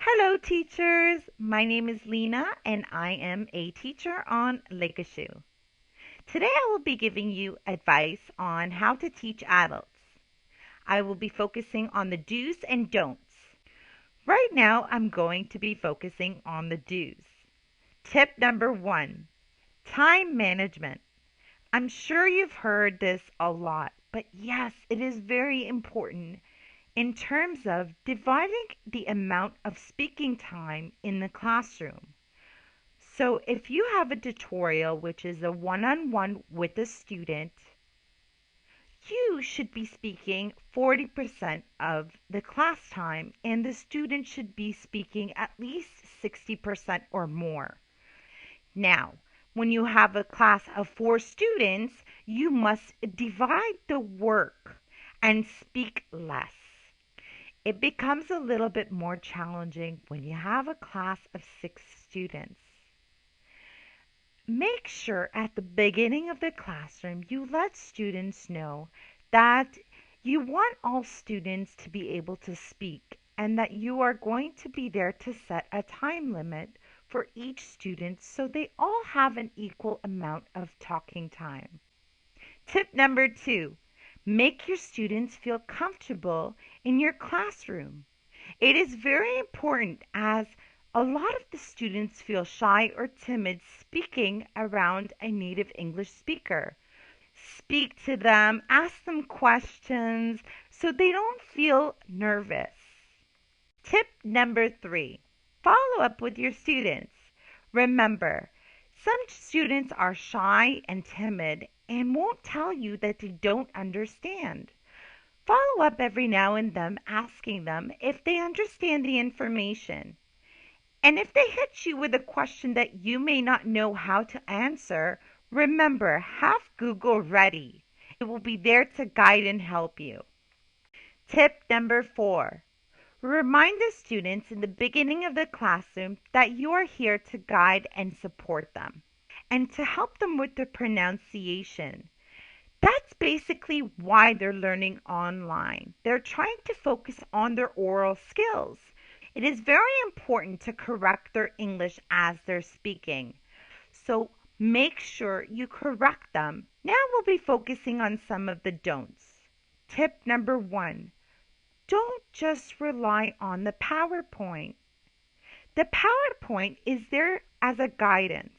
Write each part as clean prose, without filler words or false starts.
Hello, teachers. My name is Lena, and I am a teacher on Lake Eshoo. Today, I will be giving you advice on how to teach adults. I will be focusing on the do's and don'ts. Right now, I'm going to be focusing on the do's. Tip number one, time management. I'm sure you've heard this a lot, but yes, it is very important in terms of dividing the amount of speaking time in the classroom. So if you have a tutorial which is a one-on-one with a student, you should be speaking 40% of the class time and the student should be speaking at least 60% or more. Now, when you have a class of 4 students, you must divide the work and speak less. It becomes a little bit more challenging when you have a class of 6 students. Make sure at the beginning of the classroom you let students know that you want all students to be able to speak and that you are going to be there to set a time limit for each student so they all have an equal amount of talking time. Tip number 2, make your students feel comfortable in your classroom. It is very important as a lot of the students feel shy or timid speaking around a native English speaker. Speak to them, ask them questions so they don't feel nervous. Tip number 3, follow up with your students. Remember, some students are shy and timid and won't tell you that they don't understand. Follow up every now and then asking them if they understand the information. And if they hit you with a question that you may not know how to answer, remember, have Google ready. It will be there to guide and help you. Tip number 4, remind the students in the beginning of the classroom that you are here to guide and support them and to help them with their pronunciation. That's basically why they're learning online. They're trying to focus on their oral skills. It is very important to correct their English as they're speaking. So make sure you correct them. Now we'll be focusing on some of the don'ts. Tip number 1, don't just rely on the PowerPoint. The PowerPoint is there as a guidance,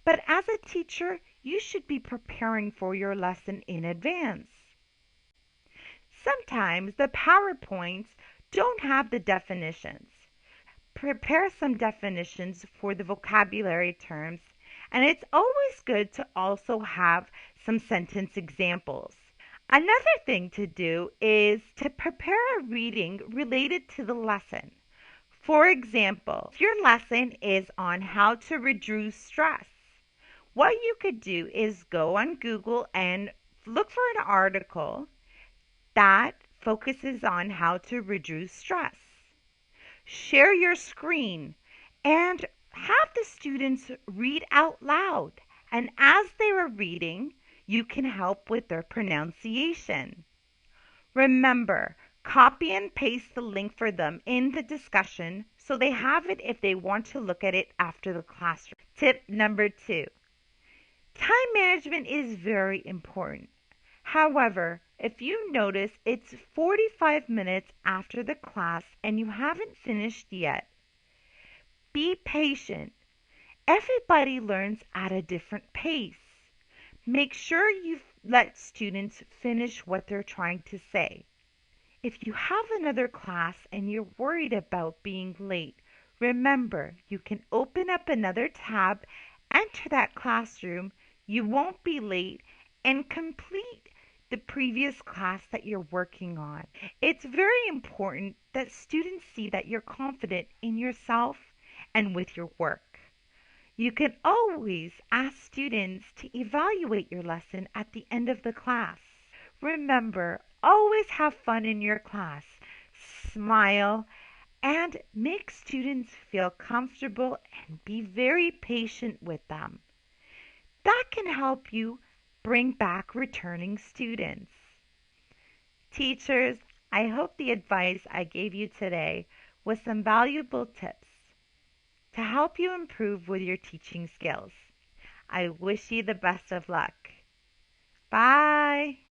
but as a teacher, you should be preparing for your lesson in advance. Sometimes the PowerPoints don't have the definitions. Prepare some definitions for the vocabulary terms, and it's always good to also have some sentence examples. Another thing to do is to prepare a reading related to the lesson. For example, if your lesson is on how to reduce stress, what you could do is go on Google and look for an article that focuses on how to reduce stress. Share your screen and have the students read out loud. And as they are reading, you can help with their pronunciation. Remember, copy and paste the link for them in the discussion so they have it if they want to look at it after the classroom. Tip number 2, time management is very important. However, if you notice it's 45 minutes after the class and you haven't finished yet, be patient. Everybody learns at a different pace. Make sure you let students finish what they're trying to say. If you have another class and you're worried about being late, remember you can open up another tab, enter that classroom, you won't be late, and complete the previous class that you're working on. It's very important that students see that you're confident in yourself and with your work. You can always ask students to evaluate your lesson at the end of the class. Remember, always have fun in your class. Smile and make students feel comfortable and be very patient with them. That can help you bring back returning students. Teachers, I hope the advice I gave you today with some valuable tips to help you improve with your teaching skills. I wish you the best of luck. Bye.